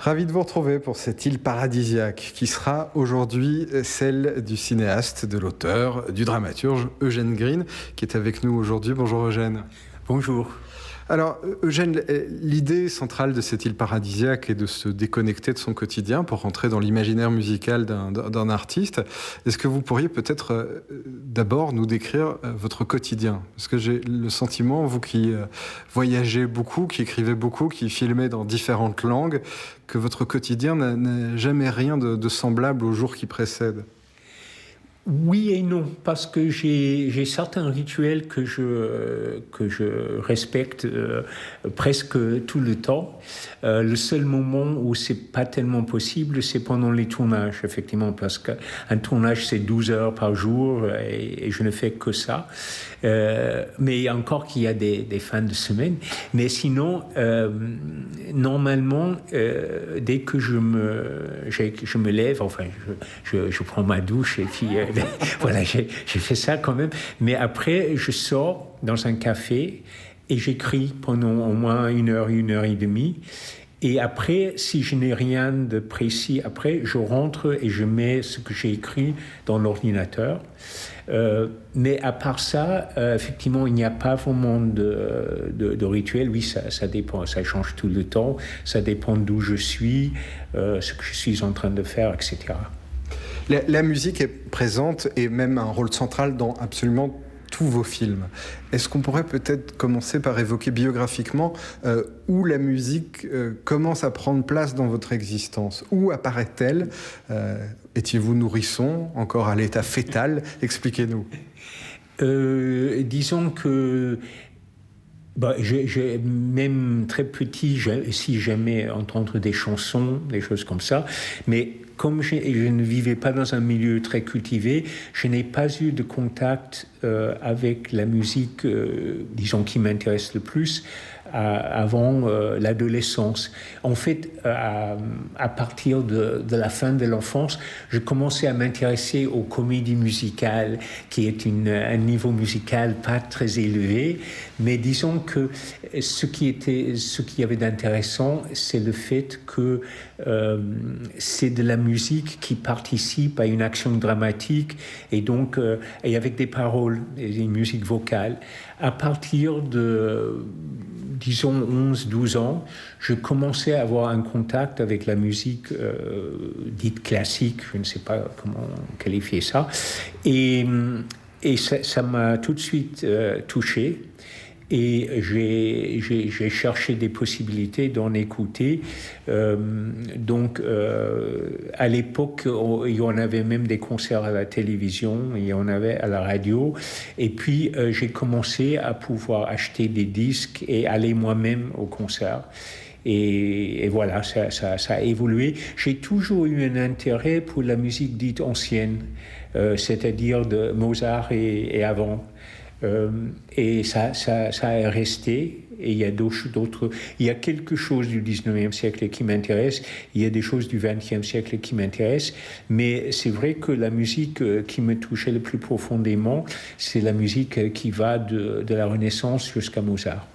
Ravi de vous retrouver pour cette île paradisiaque qui sera aujourd'hui celle du cinéaste, de l'auteur, du dramaturge Eugène Green qui est avec nous aujourd'hui. Bonjour Eugène. Bonjour. Alors Eugène, l'idée centrale de cette île paradisiaque est de se déconnecter de son quotidien pour rentrer dans l'imaginaire musical d'un artiste. Est-ce que vous pourriez peut-être d'abord nous décrire votre quotidien ? Parce que j'ai le sentiment, vous qui voyagez beaucoup, qui écrivez beaucoup, qui filmez dans différentes langues, que votre quotidien n'a jamais rien de semblable au jour qui précède. Oui et non, parce que j'ai certains rituels que je respecte presque tout le temps. Le seul moment où c'est pas tellement possible, c'est pendant les tournages, effectivement, parce qu'un tournage, c'est 12 heures par jour et je ne fais que ça. Mais encore qu'il y a des fins de semaine. Mais sinon, normalement, dès que je me lève, enfin, je prends ma douche et puis voilà, j'ai fait ça quand même. Mais après, je sors dans un café et j'écris pendant au moins une heure et demie. Et après, si je n'ai rien de précis, après, je rentre et je mets ce que j'ai écrit dans l'ordinateur. Mais à part ça, effectivement, il n'y a pas vraiment de rituel. Oui, ça dépend, ça change tout le temps. Ça dépend d'où je suis, ce que je suis en train de faire, etc. La musique est présente et même un rôle central dans absolument tous vos films. Est-ce qu'on pourrait peut-être commencer par évoquer biographiquement où la musique commence à prendre place dans votre existence ? Où apparaît-elle ? Étiez-vous nourrisson, encore à l'état fœtal ? Expliquez-nous. Disons que même très petit, si j'aimais entendre des chansons, des choses comme ça, mais comme je ne vivais pas dans un milieu très cultivé, je n'ai pas eu de contact avec la musique, disons, qui m'intéresse le plus avant l'adolescence. En fait, à partir de la fin de l'enfance, je commençais à m'intéresser aux comédies musicales, qui est un niveau musical pas très élevé, mais disons que ce qui y avait d'intéressant, c'est le fait que c'est de la musique qui participe à une action dramatique et donc et avec des paroles, une musique vocale. À partir de, disons, 11-12 ans, je commençais à avoir un contact avec la musique dite classique, je ne sais pas comment qualifier ça, et ça m'a tout de suite touché. Et j'ai cherché des possibilités d'en écouter. Donc, à l'époque, il y en avait même des concerts à la télévision, il y en avait à la radio. Et puis, j'ai commencé à pouvoir acheter des disques et aller moi-même au concert. Et voilà, ça a évolué. J'ai toujours eu un intérêt pour la musique dite ancienne, c'est-à-dire de Mozart et avant. Et ça est resté. Et il y a d'autres. Il y a quelque chose du 19e siècle qui m'intéresse. Il y a des choses du 20e siècle qui m'intéressent. Mais c'est vrai que la musique qui me touchait le plus profondément, c'est la musique qui va de la Renaissance jusqu'à Mozart.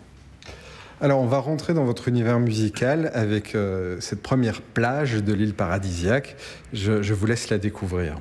Alors, on va rentrer dans votre univers musical avec cette première plage de l'île paradisiaque. Je vous laisse la découvrir.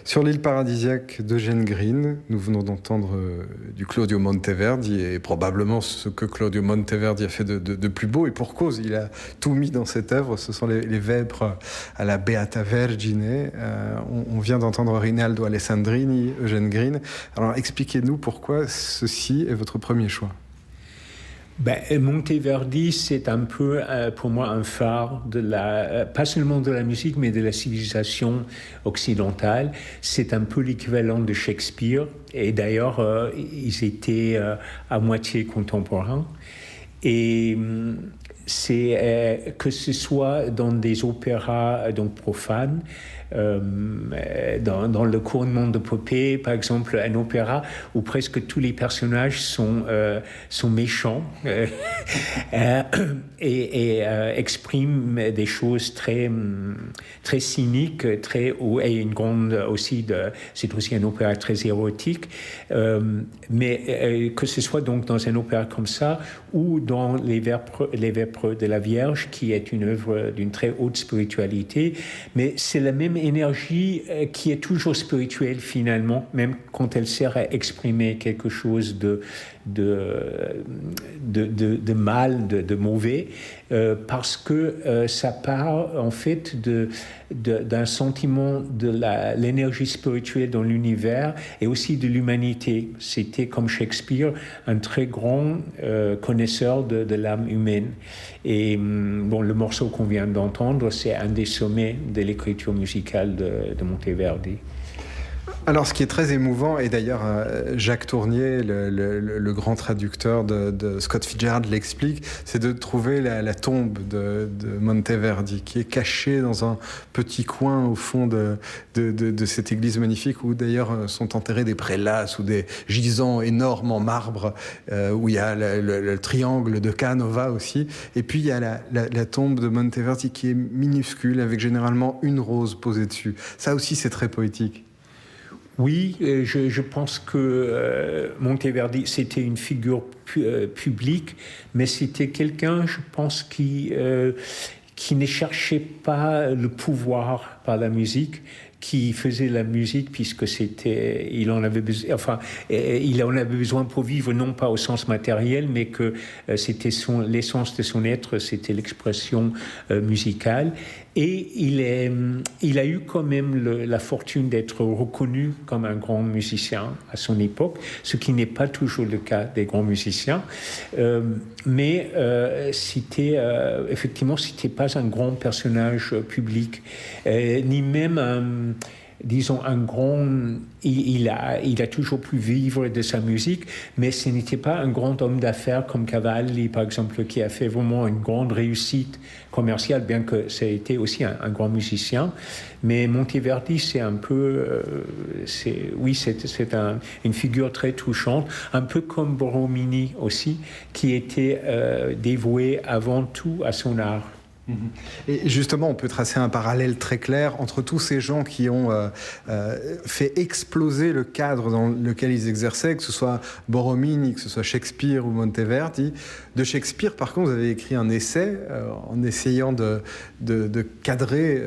Sur l'île paradisiaque d'Eugène Green, nous venons d'entendre du Claudio Monteverdi et probablement ce que Claudio Monteverdi a fait de plus beau, et pour cause, il a tout mis dans cette œuvre. Ce sont les vèpres à la Beata Vergine. On vient d'entendre Rinaldo Alessandrini, Eugène Green. Alors expliquez-nous pourquoi ceci est votre premier choix. Monteverdi, c'est un peu pour moi un phare pas seulement de la musique, mais de la civilisation occidentale. C'est un peu l'équivalent de Shakespeare, et d'ailleurs, ils étaient à moitié contemporains. Et c'est que ce soit dans des opéras donc profanes, dans le couronnement de Popée, par exemple, un opéra où presque tous les personnages sont méchants et expriment des choses très cyniques, et une grande aussi c'est aussi un opéra très érotique, mais que ce soit donc dans un opéra comme ça ou dans les vêpres de la Vierge, qui est une œuvre d'une très haute spiritualité, mais c'est la même énergie qui est toujours spirituelle finalement, même quand elle sert à exprimer quelque chose de mal, de mauvais, parce que ça part en fait d'un sentiment de l'énergie spirituelle dans l'univers et aussi de l'humanité. C'était, comme Shakespeare, un très grand connaisseur de l'âme humaine. Et le morceau qu'on vient d'entendre, c'est un des sommets de l'écriture musicale de Monteverdi. Alors, ce qui est très émouvant, et d'ailleurs Jacques Tournier, le grand traducteur de Scott Fitzgerald, l'explique, c'est de trouver la tombe de Monteverdi, qui est cachée dans un petit coin au fond de cette église magnifique, où d'ailleurs sont enterrés des prélats sous des gisants énormes en marbre, où il y a le triangle de Canova aussi. Et puis il y a la tombe de Monteverdi qui est minuscule, avec généralement une rose posée dessus. Ça aussi, c'est très poétique. Oui, je pense que Monteverdi, c'était une figure publique, mais c'était quelqu'un, je pense, qui ne cherchait pas le pouvoir par la musique, qui faisait la musique puisque il en avait besoin pour vivre, non pas au sens matériel, mais que c'était l'essence de son être, c'était l'expression musicale. Et il a eu quand même la fortune d'être reconnu comme un grand musicien à son époque, ce qui n'est pas toujours le cas des grands musiciens. Mais effectivement, c'était pas un grand personnage public, ni même disons un grand. Il a toujours pu vivre de sa musique, mais ce n'était pas un grand homme d'affaires comme Cavalli, par exemple, qui a fait vraiment une grande réussite commerciale, bien que ça ait été aussi un grand musicien. Mais Monteverdi, c'est un peu, c'est une figure très touchante, un peu comme Borromini aussi, qui était dévoué avant tout à son art. Et justement, on peut tracer un parallèle très clair entre tous ces gens qui ont fait exploser le cadre dans lequel ils exerçaient, que ce soit Borromini, que ce soit Shakespeare ou Monteverdi. De Shakespeare, par contre, vous avez écrit un essai en essayant de cadrer,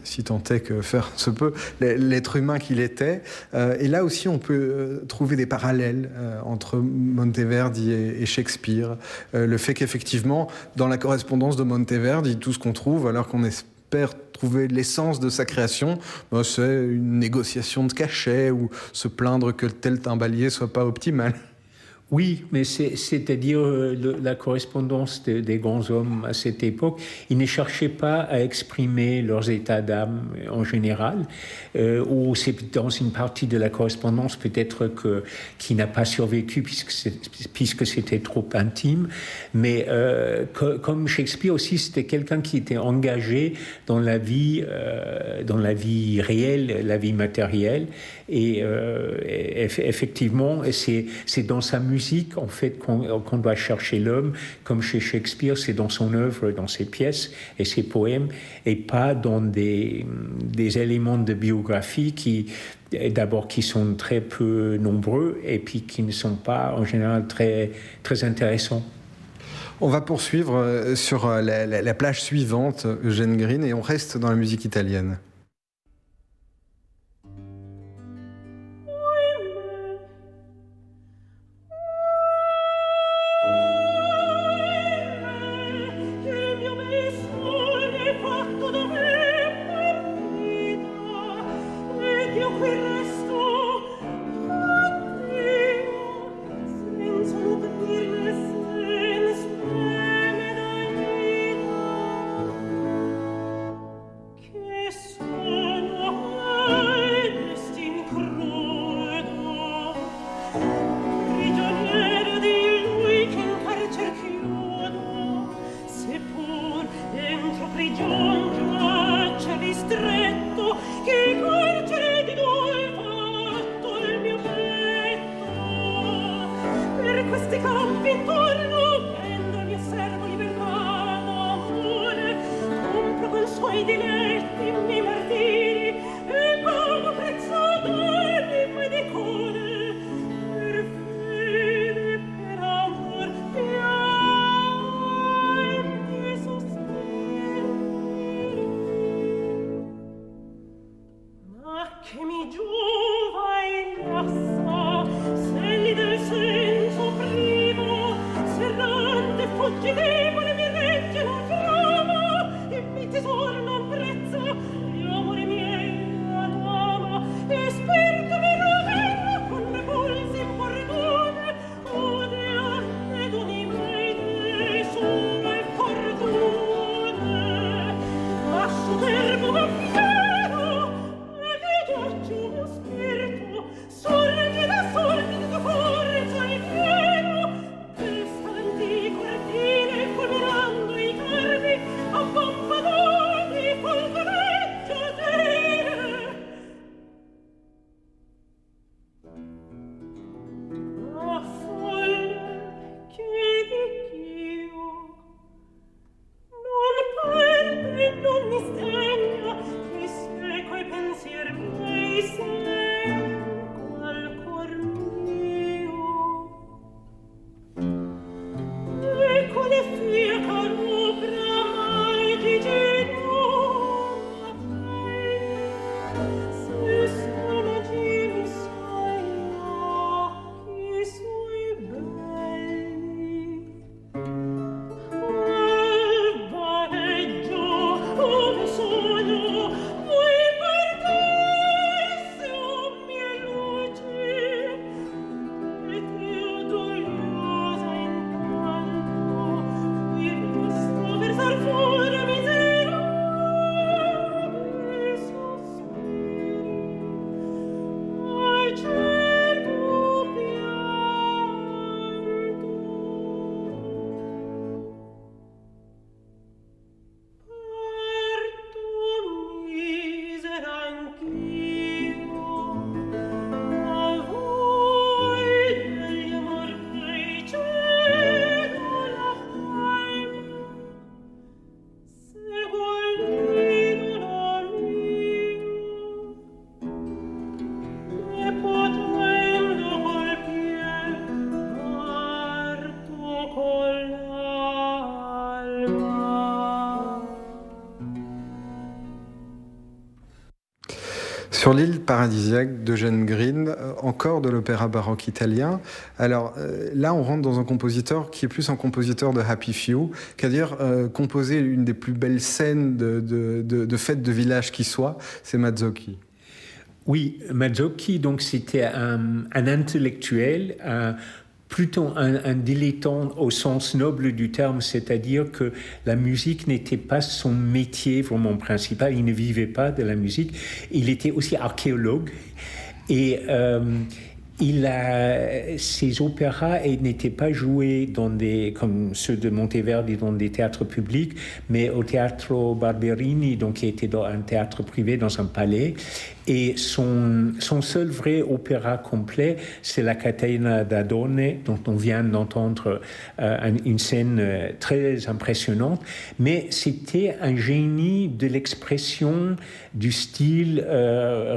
si tant est que faire se peut, l'être humain qu'il était. Et là aussi, on peut trouver des parallèles entre Monteverdi et Shakespeare. Le fait qu'effectivement, dans la correspondance de Monteverdi, tout ce qu'on trouve, alors qu'on espère trouver l'essence de sa création, c'est une négociation de cachet ou se plaindre que tel timbalier soit pas optimal. Oui, mais c'est-à-dire la correspondance des grands hommes à cette époque, ils ne cherchaient pas à exprimer leurs états d'âme en général, ou c'est dans une partie de la correspondance peut-être qui n'a pas survécu puisque c'était trop intime, mais comme Shakespeare aussi, c'était quelqu'un qui était engagé dans la vie réelle, la vie matérielle, et effectivement, c'est dans sa musique en fait qu'on doit chercher l'homme, comme chez Shakespeare, c'est dans son œuvre, dans ses pièces et ses poèmes, et pas dans des éléments de biographie qui sont très peu nombreux et puis qui ne sont pas en général très, très intéressants. On va poursuivre sur la plage suivante, Eugène Green, et on reste dans la musique italienne. Sur l'île paradisiaque d'Eugène Green, encore de l'opéra baroque italien. Alors là, on rentre dans un compositeur qui est plus un compositeur de Happy Few, c'est-à-dire composer une des plus belles scènes de fête de village qui soit, c'est Mazzocchi. Oui, Mazzocchi, donc c'était un intellectuel, plutôt un dilettante au sens noble du terme, c'est-à-dire que la musique n'était pas son métier vraiment principal, il ne vivait pas de la musique, il était aussi archéologue et ses opéras n'étaient pas joués comme ceux de Monteverdi dans des théâtres publics, mais au Teatro Barberini, donc qui était dans un théâtre privé, dans un palais. Et son seul vrai opéra complet, c'est la Catena d'Adone, dont on vient d'entendre une scène très impressionnante. Mais c'était un génie de l'expression du style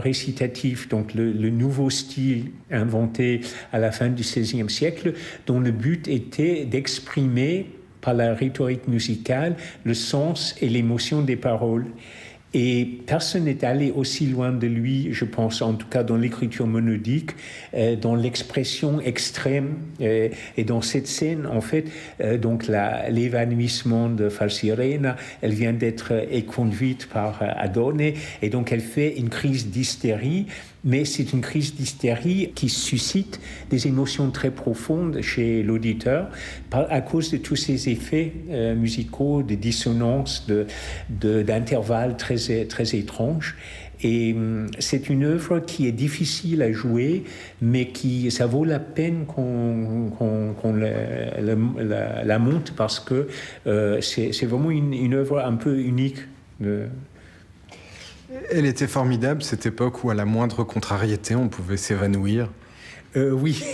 récitatif, donc le nouveau style inventé à la fin du XVIe siècle, dont le but était d'exprimer par la rhétorique musicale le sens et l'émotion des paroles. Et personne n'est allé aussi loin de lui, je pense, en tout cas dans l'écriture monodique, dans l'expression extrême. Et dans cette scène, en fait, donc l'évanouissement de Falsirena, elle vient d'être conduite par Adone, et donc elle fait une crise d'hystérie, mais c'est une crise d'hystérie qui suscite des émotions très profondes chez l'auditeur à cause de tous ces effets musicaux, de dissonances, d'intervalles très étranges. Et c'est une œuvre qui est difficile à jouer, mais ça vaut la peine qu'on la monte parce que c'est vraiment une œuvre un peu unique. Elle était formidable, cette époque où à la moindre contrariété, on pouvait s'évanouir. Oui.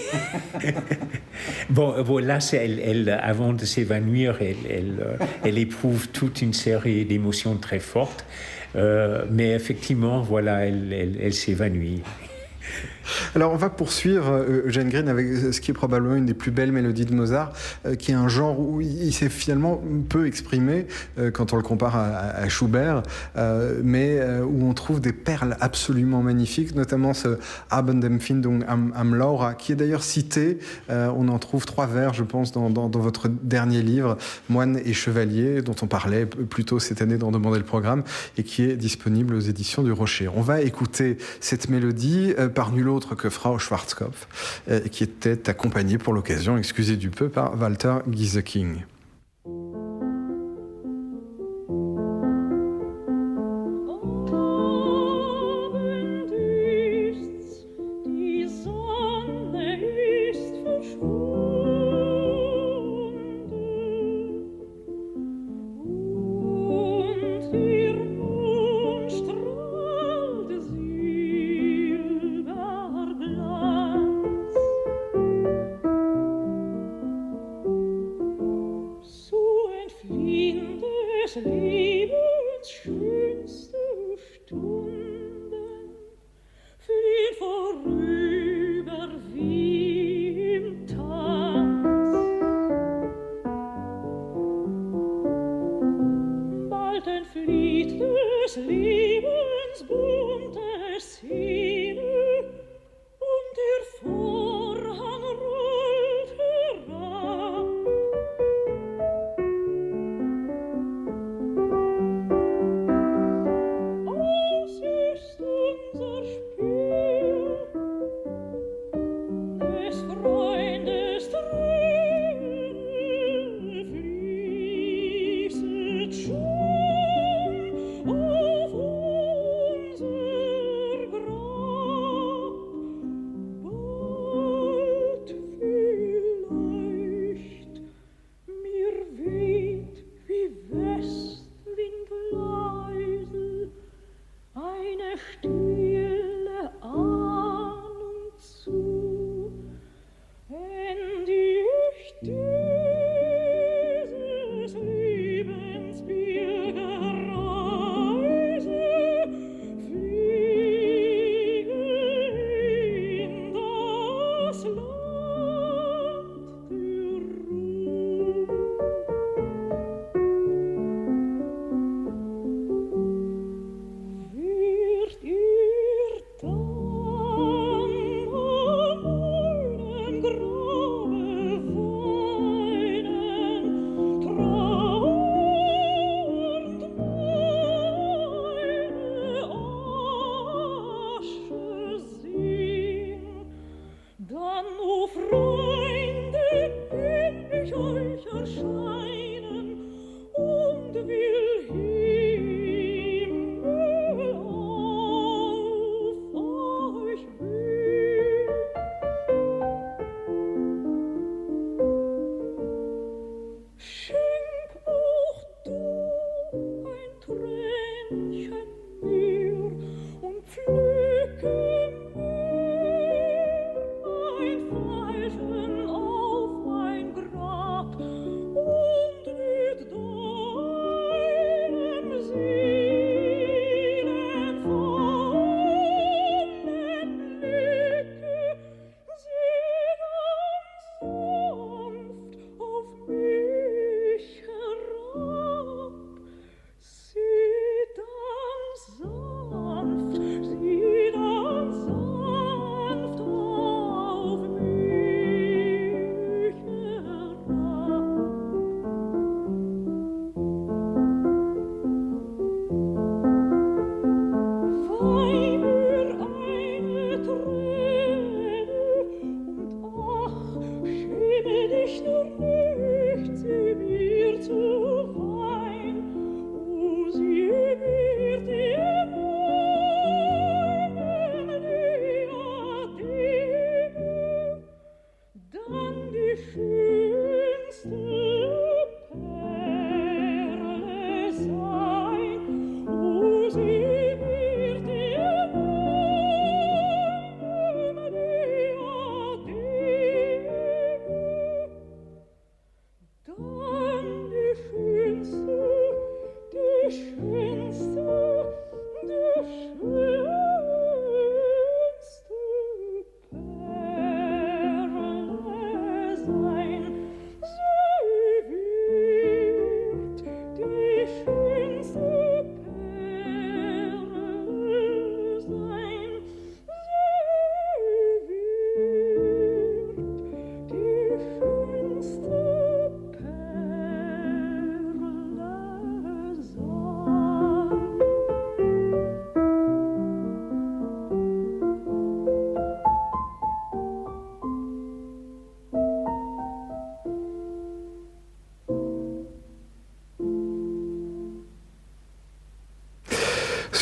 Bon, là, elle, avant de s'évanouir, elle éprouve toute une série d'émotions très fortes. Mais effectivement, voilà, elle s'évanouit. Alors on va poursuivre Eugène Green avec ce qui est probablement une des plus belles mélodies de Mozart, qui est un genre où il s'est finalement peu exprimé quand on le compare à Schubert, mais où on trouve des perles absolument magnifiques, notamment ce Abendempfindung am Laura, qui est d'ailleurs cité, on en trouve 3 vers je pense dans votre dernier livre, Moine et Chevalier, dont on parlait plus tôt cette année dans Demander le programme, et qui est disponible aux éditions du Rocher. On va écouter cette mélodie par nul autre que Frau Schwarzkopf, qui était accompagnée pour l'occasion, excusez du peu, par Walter Gieseking.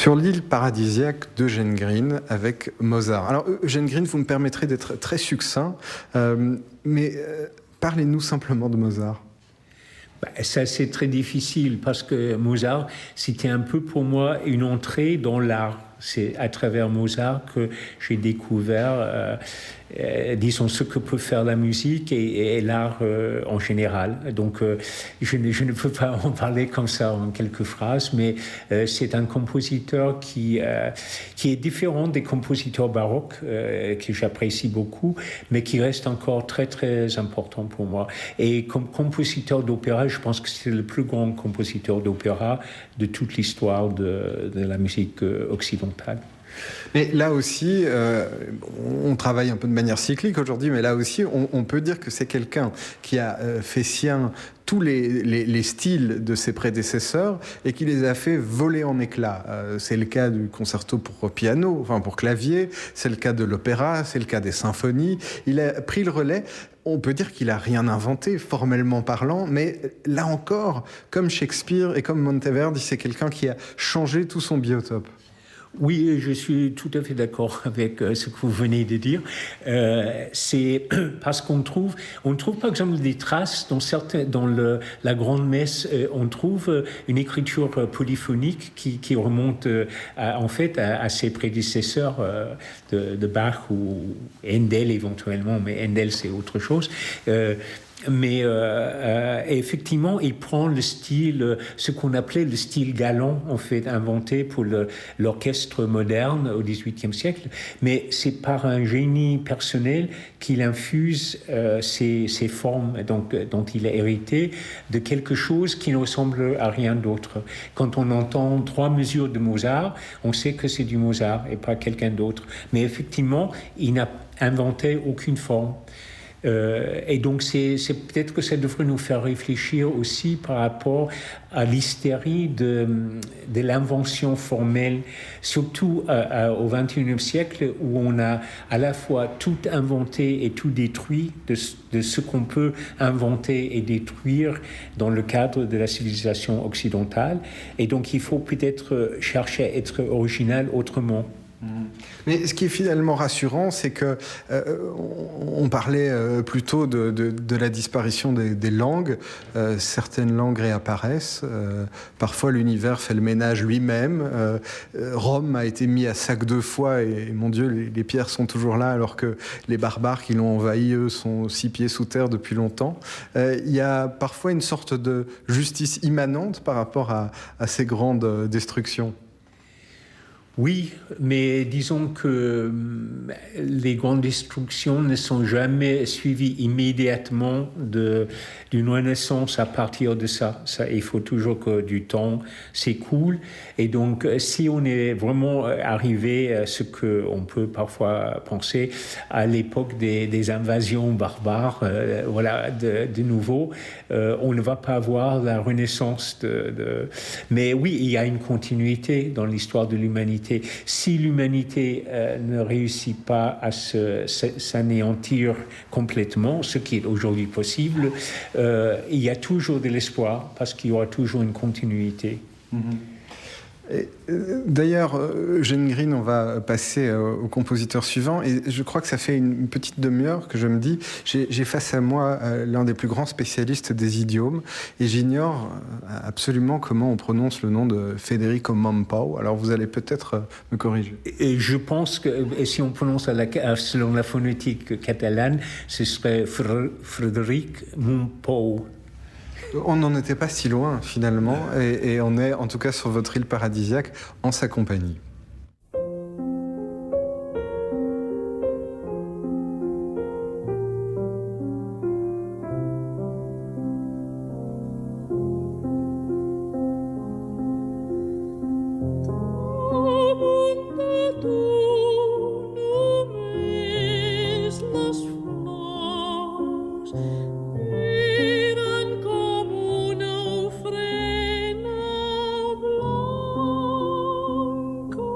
Sur l'île paradisiaque d'Eugène Green avec Mozart. Alors Eugène Green, vous me permettrez d'être très succinct, mais parlez-nous simplement de Mozart. Ça, c'est très difficile parce que Mozart, c'était un peu pour moi une entrée dans l'art. C'est à travers Mozart que j'ai découvert, disons, ce que peut faire la musique et l'art en général. Donc, je ne peux pas en parler comme ça en quelques phrases, mais c'est un compositeur qui est différent des compositeurs baroques, que j'apprécie beaucoup, mais qui reste encore très, très important pour moi. Et comme compositeur d'opéra, je pense que c'est le plus grand compositeur d'opéra de toute l'histoire de la musique occidentale. Mais là aussi, on travaille un peu de manière cyclique aujourd'hui, mais là aussi, on peut dire que c'est quelqu'un qui a fait sien tous les styles de ses prédécesseurs et qui les a fait voler en éclats. C'est le cas du concerto pour piano, enfin pour clavier, c'est le cas de l'opéra, c'est le cas des symphonies. Il a pris le relais. On peut dire qu'il n'a rien inventé, formellement parlant, mais là encore, comme Shakespeare et comme Monteverdi, c'est quelqu'un qui a changé tout son biotope. Oui, je suis tout à fait d'accord avec ce que vous venez de dire. C'est parce qu'on trouve par exemple des traces dans la grande messe. On trouve une écriture polyphonique qui remonte en fait à ses prédécesseurs de Bach ou Handel éventuellement, mais Handel c'est autre chose. Mais effectivement, il prend le style, ce qu'on appelait le style galant, en fait, inventé pour l'orchestre moderne au XVIIIe siècle. Mais c'est par un génie personnel qu'il infuse ces formes dont il a hérité de quelque chose qui ne ressemble à rien d'autre. Quand on entend 3 mesures de Mozart, on sait que c'est du Mozart et pas quelqu'un d'autre. Mais effectivement, il n'a inventé aucune forme. Et donc c'est peut-être que ça devrait nous faire réfléchir aussi par rapport à l'hystérie de l'invention formelle, surtout au XXIe siècle où on a à la fois tout inventé et tout détruit de ce qu'on peut inventer et détruire dans le cadre de la civilisation occidentale. Et donc il faut peut-être chercher à être original autrement. Mais ce qui est finalement rassurant, c'est que on parlait plutôt de la disparition des langues. Certaines langues réapparaissent. Parfois, l'univers fait le ménage lui-même. Rome a été mis à sac 2 fois et mon Dieu, les pierres sont toujours là, alors que les barbares qui l'ont envahi, eux, sont 6 pieds sous terre depuis longtemps. Il y a parfois une sorte de justice immanente par rapport à ces grandes destructions. Oui, mais disons que les grandes destructions ne sont jamais suivies immédiatement d'une renaissance à partir de ça. Il faut toujours que du temps s'écoule. Et donc, si on est vraiment arrivé à ce qu'on peut parfois penser à l'époque des invasions barbares, voilà, de nouveau, on ne va pas avoir la renaissance Mais oui, il y a une continuité dans l'histoire de l'humanité. Si l'humanité ne réussit pas à s'anéantir complètement, ce qui est aujourd'hui possible, il y a toujours de l'espoir parce qu'il y aura toujours une continuité. D'ailleurs, Eugène Green, on va passer au compositeur suivant et je crois que ça fait une petite demi-heure que je me dis, j'ai face à moi l'un des plus grands spécialistes des idiomes et j'ignore absolument comment on prononce le nom de Federico Mompou. Alors vous allez peut-être me corriger. Et je pense que si on prononce selon la phonétique catalane, ce serait Frédéric Mompou. On n'en était pas si loin finalement et on est en tout cas sur votre île paradisiaque en sa compagnie. Blanco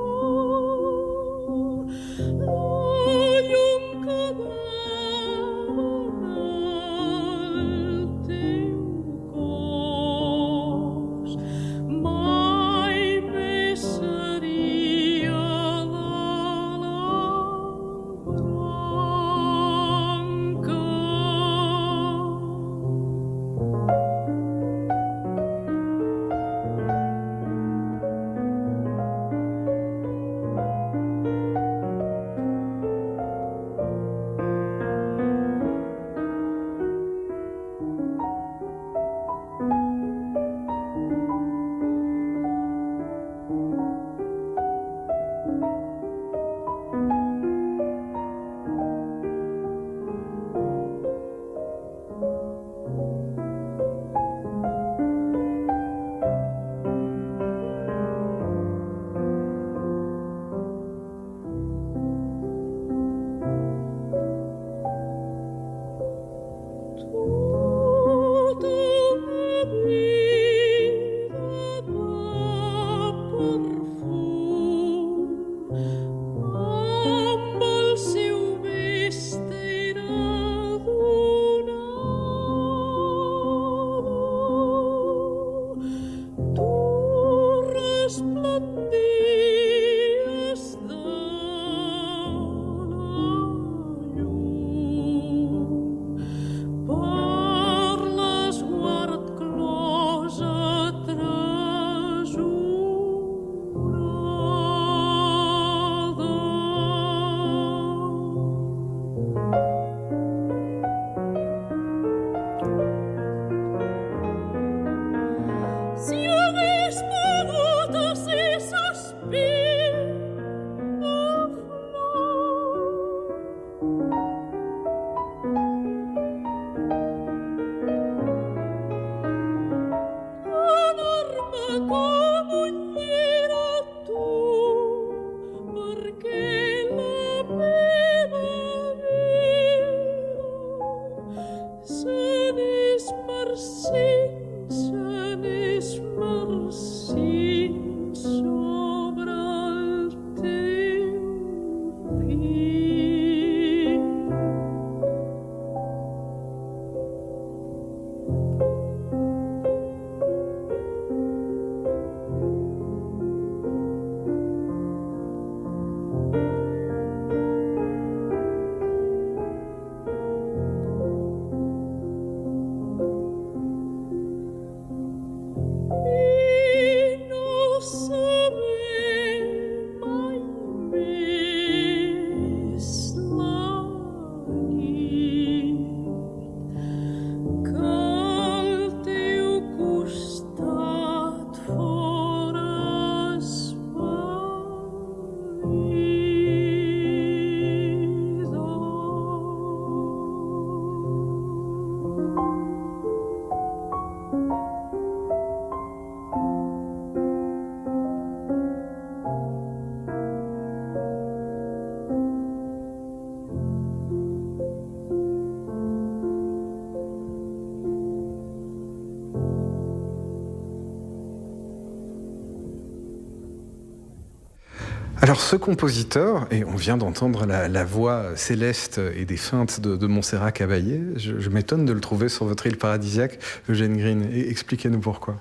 Alors ce compositeur, et on vient d'entendre la voix céleste et défunte de Montserrat Caballé, je m'étonne de le trouver sur votre île paradisiaque, Eugène Green. Expliquez-nous pourquoi.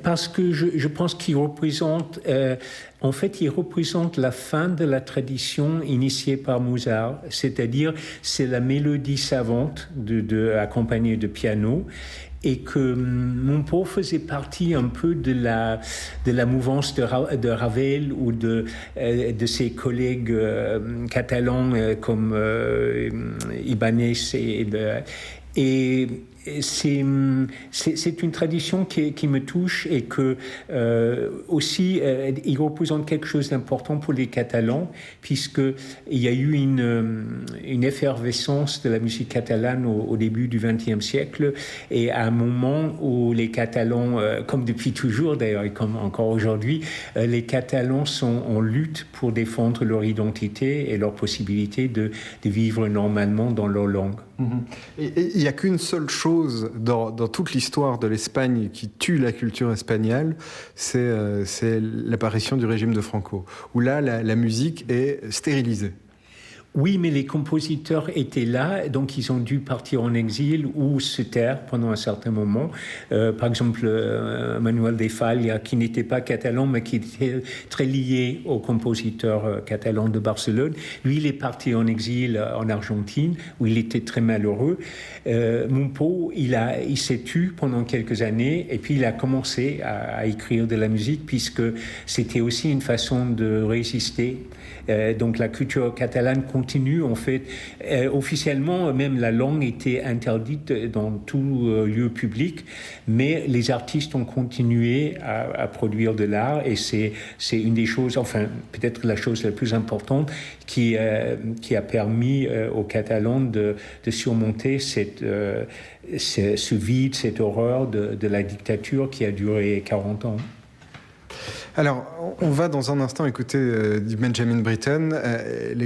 Parce que je pense qu'il représente, en fait, il représente la fin de la tradition initiée par Mozart, c'est-à-dire c'est la mélodie savante accompagnée de piano, et que Montpau faisait partie un peu de la mouvance de Ravel ou de ses collègues catalans comme Ibanez et c'est une tradition qui me touche et que aussi il représente quelque chose d'important pour les Catalans, puisqu'il y a eu une effervescence de la musique catalane au début du XXe siècle, et à un moment où les Catalans, comme depuis toujours d'ailleurs et comme encore aujourd'hui, les Catalans sont en lutte pour défendre leur identité et leur possibilité de vivre normalement dans leur langue. Et il n'y a qu'une seule chose dans toute l'histoire de l'Espagne qui tue la culture espagnole, c'est l'apparition du régime de Franco, où là, la musique est stérilisée. Oui, mais les compositeurs étaient là, donc ils ont dû partir en exil ou se taire pendant un certain moment. Par exemple, Manuel de Falla, qui n'était pas catalan, mais qui était très lié au compositeur catalan de Barcelone. Lui, il est parti en exil en Argentine, où il était très malheureux. Montpau, il s'est tu pendant quelques années, et puis il a commencé à écrire de la musique, puisque c'était aussi une façon de résister. Donc la culture catalane continue en fait. Officiellement, même la langue était interdite dans tout lieu public, mais les artistes ont continué à produire de l'art, et c'est une des choses, enfin peut-être la chose la plus importante qui a permis aux Catalans de surmonter ce vide, cette horreur de la dictature qui a duré 40 ans. Alors, on va dans un instant écouter du Benjamin Britten, un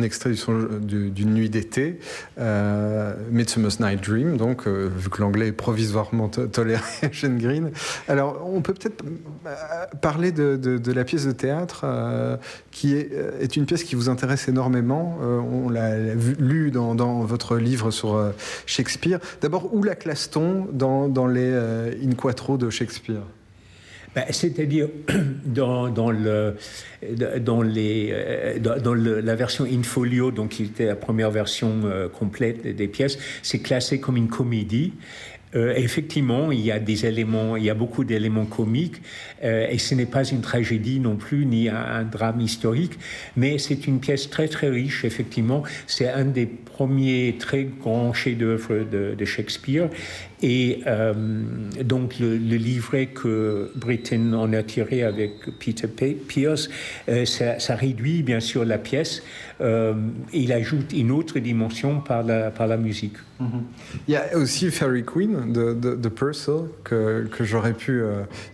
extrait d'une nuit d'été, Midsummer's Night Dream, donc vu que l'anglais est provisoirement toléré, Eugène Green. Alors, on peut peut-être parler de la pièce de théâtre, qui est une pièce qui vous intéresse énormément. On l'a lue dans votre livre sur Shakespeare. D'abord, où la classe-t-on dans les in quattro de Shakespeare ? C'est-à-dire dans la version in folio, donc qui était la première version complète des pièces, c'est classé comme une comédie. Effectivement, il y a beaucoup d'éléments comiques, et ce n'est pas une tragédie non plus, ni un drame historique, mais c'est une pièce très très riche, effectivement. C'est un des premiers très grands chefs-d'œuvre de Shakespeare, et donc le livret que Britten en a tiré avec Peter Pierce, ça réduit bien sûr la pièce, il ajoute une autre dimension par la musique. Il y a aussi Fairy Queen de Purcell que j'aurais pu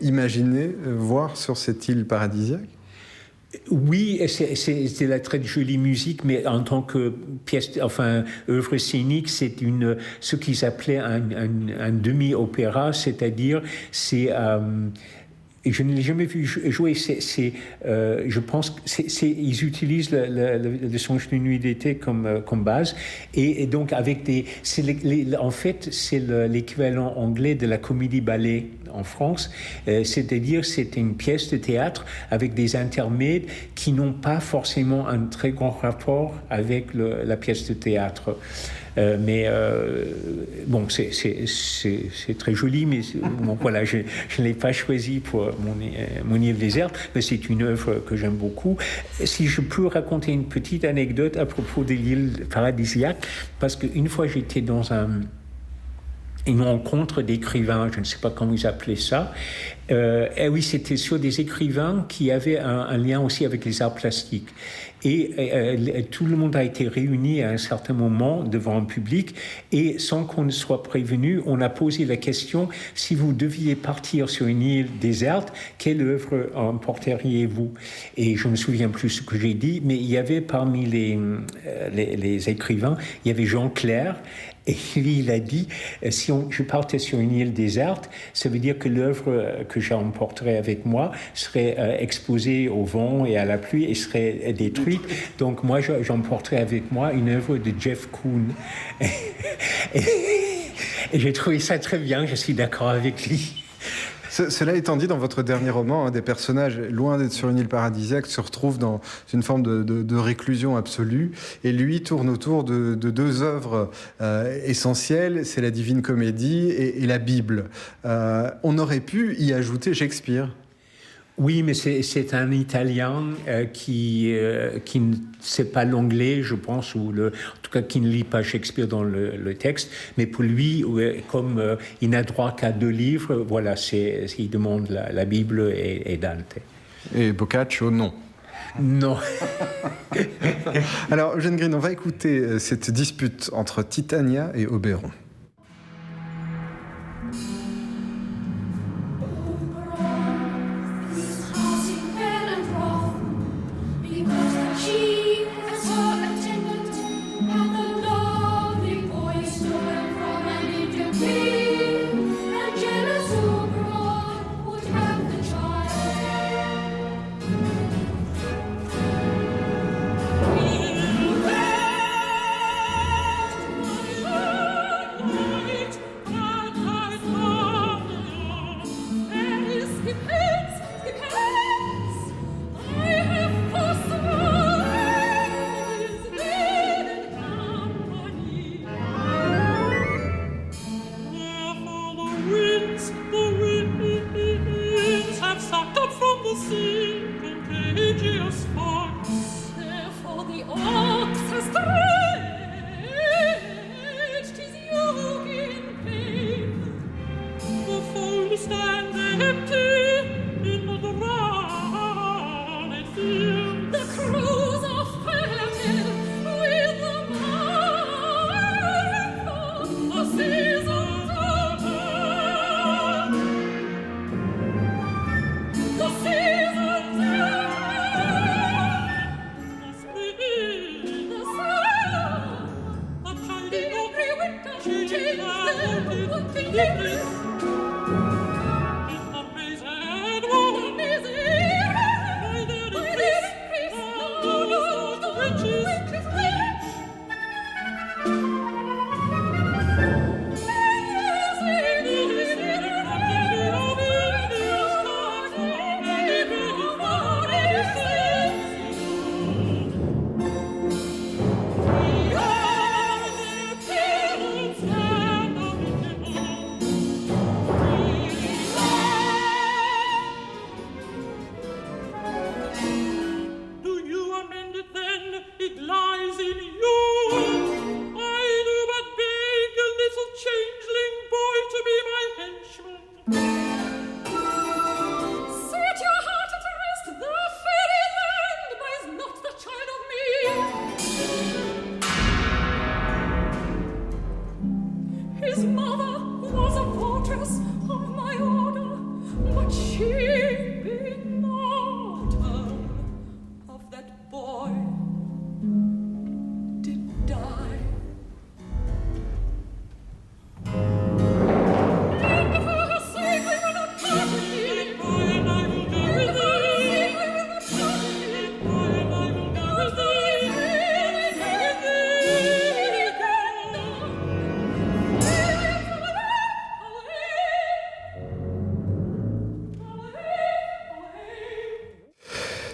imaginer voir sur cette île paradisiaque. Oui, c'est la très jolie musique, mais en tant que pièce, œuvre scénique, c'est ce qu'ils appelaient un demi-opéra, c'est-à-dire et je ne l'ai jamais vu jouer. Je pense qu'ils utilisent le songe d'une nuit d'été comme base, et donc avec en fait, c'est l'équivalent anglais de la comédie-ballet en France, c'est-à-dire c'est une pièce de théâtre avec des intermèdes qui n'ont pas forcément un très grand rapport avec la pièce de théâtre. Mais c'est très joli, mais bon, voilà, je ne l'ai pas choisi pour mon île déserte, mais c'est une œuvre que j'aime beaucoup. Si je peux raconter une petite anecdote à propos de l'île paradisiaque, parce qu'une fois j'étais dans une rencontre d'écrivains, je ne sais pas comment ils appelaient ça. Et oui, c'était sur des écrivains qui avaient un lien aussi avec les arts plastiques. Et tout le monde a été réuni à un certain moment devant un public, et sans qu'on ne soit prévenu, on a posé la question: si vous deviez partir sur une île déserte, quelle œuvre emporteriez-vous? Et je ne me souviens plus ce que j'ai dit, mais il y avait parmi les écrivains, il y avait Jean Clair. Et lui, il a dit, si je partais sur une île déserte, ça veut dire que l'œuvre que j'emporterais avec moi serait exposée au vent et à la pluie et serait détruite. Donc moi, j'emporterais avec moi une œuvre de Jeff Koons. Et j'ai trouvé ça très bien, je suis d'accord avec lui. Cela étant dit, dans votre dernier roman, des personnages, loin d'être sur une île paradisiaque, se retrouvent dans une forme de réclusion absolue. Et lui tourne autour de deux œuvres essentielles, c'est la Divine Comédie et la Bible. On aurait pu y ajouter Shakespeare. Oui, mais c'est un Italien qui ne sait pas l'anglais, je pense, en tout cas qui ne lit pas Shakespeare dans le texte. Mais pour lui, comme il n'a droit qu'à 2 livres, voilà, il demande la Bible et Dante. Et Boccaccio, non. Non. Alors, Eugène Green, on va écouter cette dispute entre Titania et Oberon.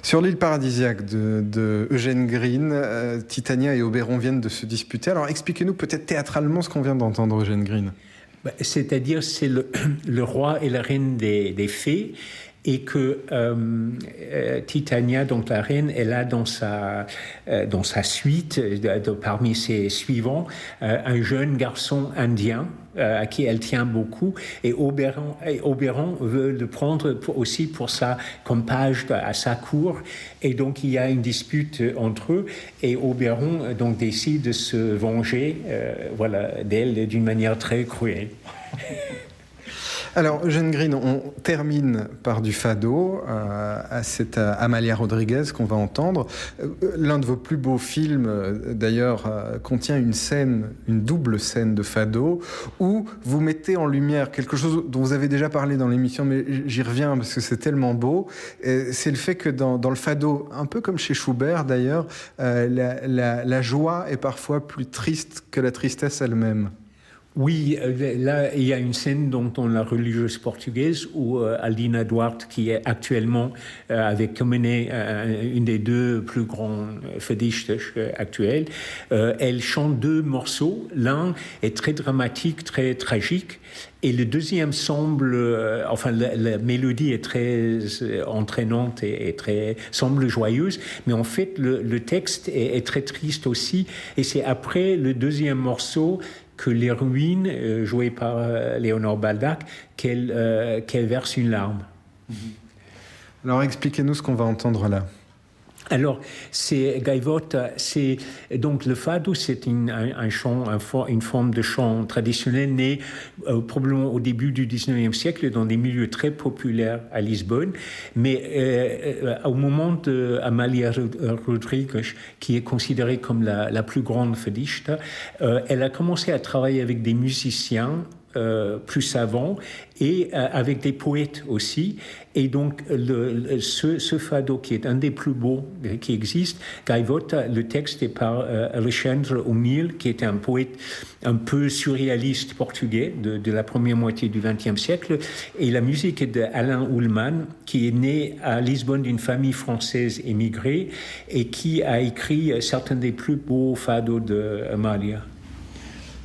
Sur l'île paradisiaque de Eugène Green, Titania et Oberon viennent de se disputer. Alors expliquez-nous peut-être théâtralement ce qu'on vient d'entendre, Eugène Green. C'est-à-dire, c'est le roi et la reine des fées, et que Titania, donc la reine, elle a dans sa suite, parmi ses suivants, un jeune garçon indien à qui elle tient beaucoup, et Oberon veut le prendre aussi pour ça comme page à sa cour, et donc il y a une dispute entre eux, et Oberon donc décide de se venger d'elle d'une manière très cruelle. Alors, Eugène Green, on termine par du fado, à cette Amalia Rodriguez qu'on va entendre. L'un de vos plus beaux films, d'ailleurs, contient une double scène de fado, où vous mettez en lumière quelque chose dont vous avez déjà parlé dans l'émission, mais j'y reviens parce que c'est tellement beau. C'est le fait que dans le fado, un peu comme chez Schubert d'ailleurs, la joie est parfois plus triste que la tristesse elle-même. Oui, là, il y a une scène dans la religieuse portugaise où Aldina Duarte, qui est actuellement avec Comené, une des deux plus grands fadistes actuels, elle chante deux morceaux. L'un est très dramatique, très tragique, et le deuxième semble, la mélodie est très entraînante et semble joyeuse, mais en fait, le texte est très triste aussi, et c'est après le deuxième morceau que les ruines, jouées par Léonore Baldac, qu'elle verse une larme. Alors expliquez-nous ce qu'on va entendre là. Alors, c'est Gaivota, donc le fado, c'est une forme de chant traditionnel né probablement au début du 19e siècle dans des milieux très populaires à Lisbonne, mais au moment d'Amalia Rodrigues, qui est considérée comme la plus grande fadista, elle a commencé à travailler avec des musiciens plus savants et avec des poètes aussi. Et donc, ce fado, qui est un des plus beaux qui existe, Gaivota, le texte est par Alexandre Humil, qui est un poète un peu surréaliste portugais de la première moitié du XXe siècle. Et la musique est d'Alain Ullmann, qui est né à Lisbonne d'une famille française émigrée et qui a écrit certains des plus beaux fados d'Amalia.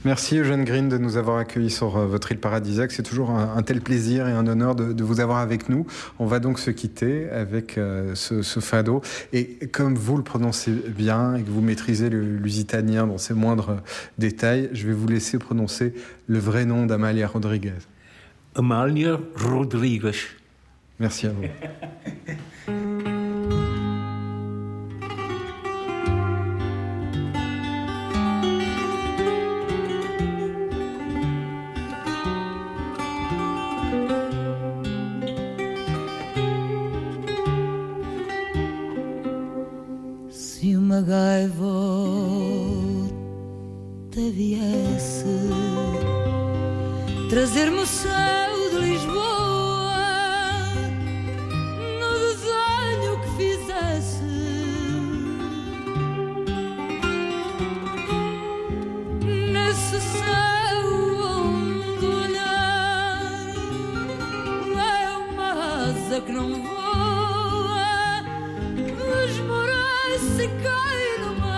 Merci Eugène Green de nous avoir accueillis sur votre île paradisiaque. C'est toujours un tel plaisir et un honneur de vous avoir avec nous. On va donc se quitter avec ce fado. Et comme vous le prononcez bien et que vous maîtrisez le lusitanien dans ses moindres détails, je vais vous laisser prononcer le vrai nom d'Amalia Rodrigues. Amalia Rodrigues. Merci à vous. Uma gaivota viesse trazer-me o céu de Lisboa no desenho que fizesse, nesse céu onde olhar é uma asa que não voa, os morais se caem no mar.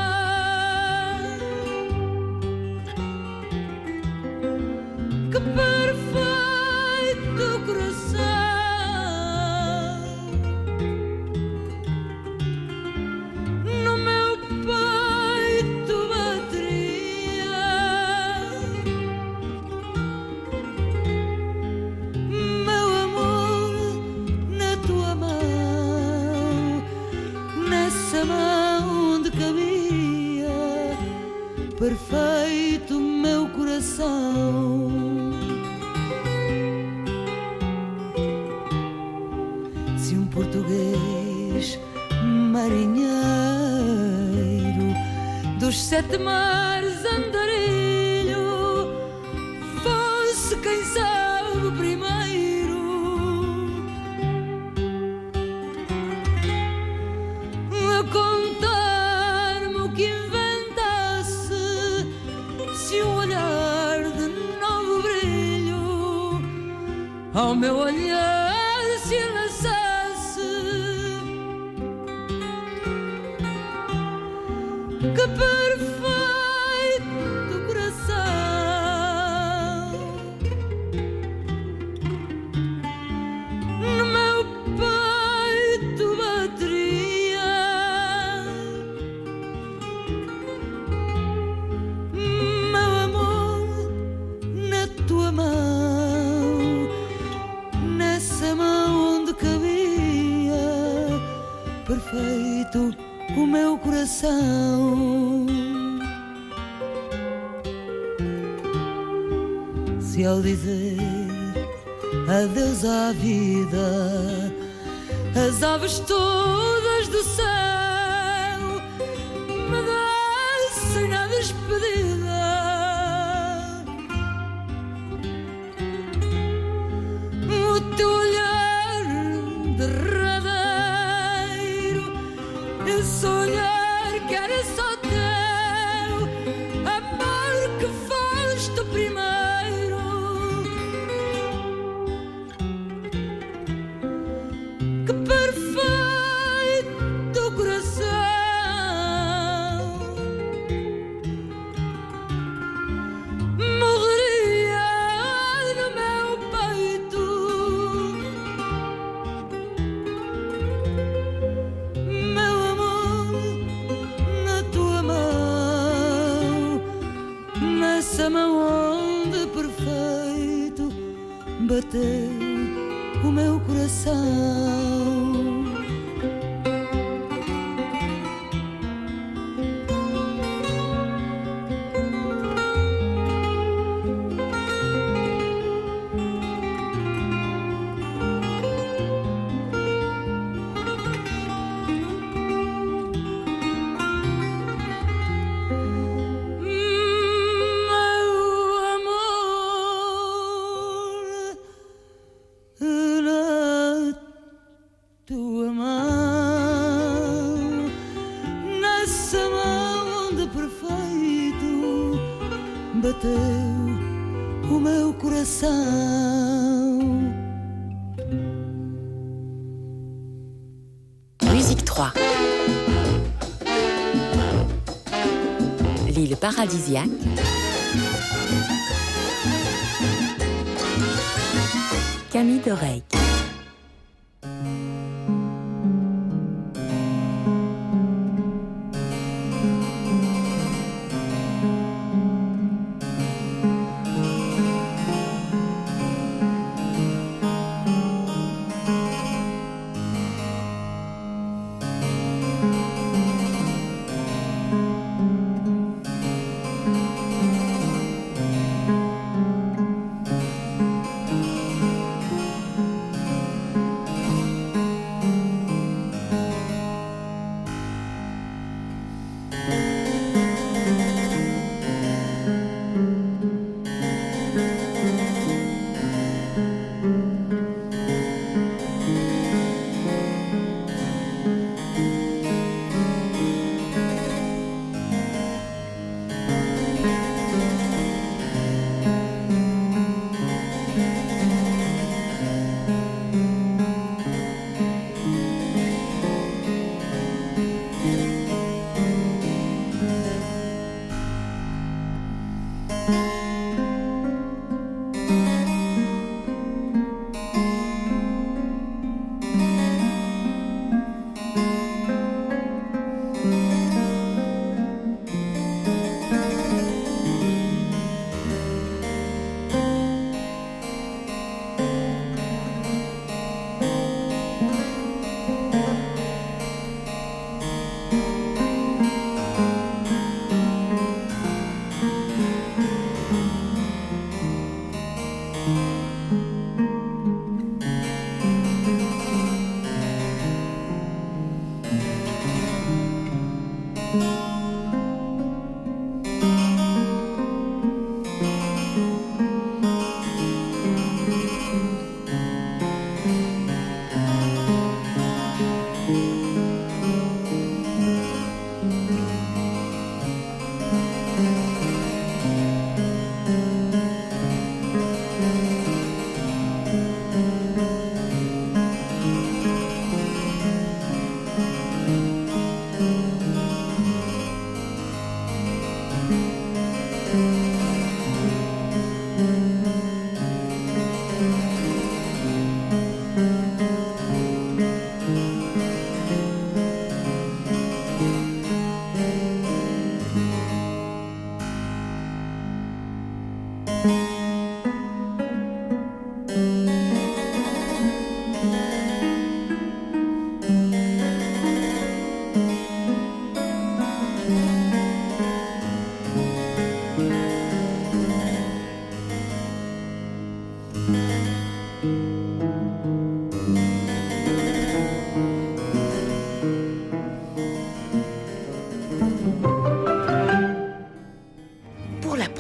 Que perfeito coração, no meu peito bateria. Meu amor, na tua mão, nessa mão onde cabia perfeito meu coração. Se um português marinheiro dos 7 mares andarilho fosse quem sabe primeiro a contar-me o que inventasse, se um olhar de novo brilho ao meu olhar se lançasse, que perfeito coração, no meu peito bateria. Meu amor, na tua mão, nessa mão onde cabia perfeito o meu coração. Se ao dizer adeus à vida. As aves todas do céu me descem na despedida. O teu olhar derradeiro, esse olhar que era só teu, amor que foste o primeiro, que perfeito coração morreria no meu peito. Meu amor, na tua mão, nessa mão onde perfeito bateu o meu coração. Tua mão, nessa mão onde perfeito bateu o meu coração. Musique 3. L'île paradisiaque. Camille Dorey.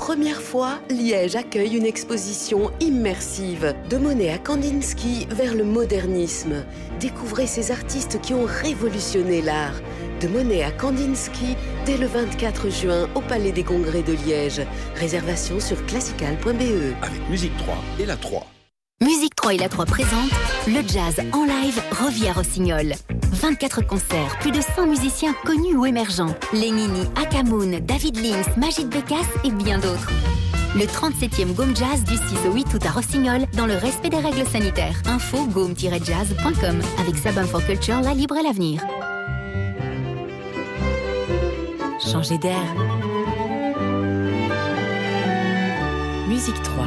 première fois, Liège accueille une exposition immersive de Monet à Kandinsky vers le modernisme. Découvrez ces artistes qui ont révolutionné l'art. De Monet à Kandinsky, dès le 24 juin au Palais des Congrès de Liège. Réservation sur classical.be. Avec Musique 3 et la 3. Musique 3 et la 3 présente le jazz en live revient à Rossignol. 24 concerts, plus de 100 musiciens connus ou émergents. Lenini, Akamoun, David Links, Majid Bekas et bien d'autres. Le 37e Gaume Jazz du 6 au 8 août à Rossignol dans le respect des règles sanitaires. Info gaume-jazz.com avec Sabin for Culture, la libre et l'avenir. Changer d'air. Musique 3.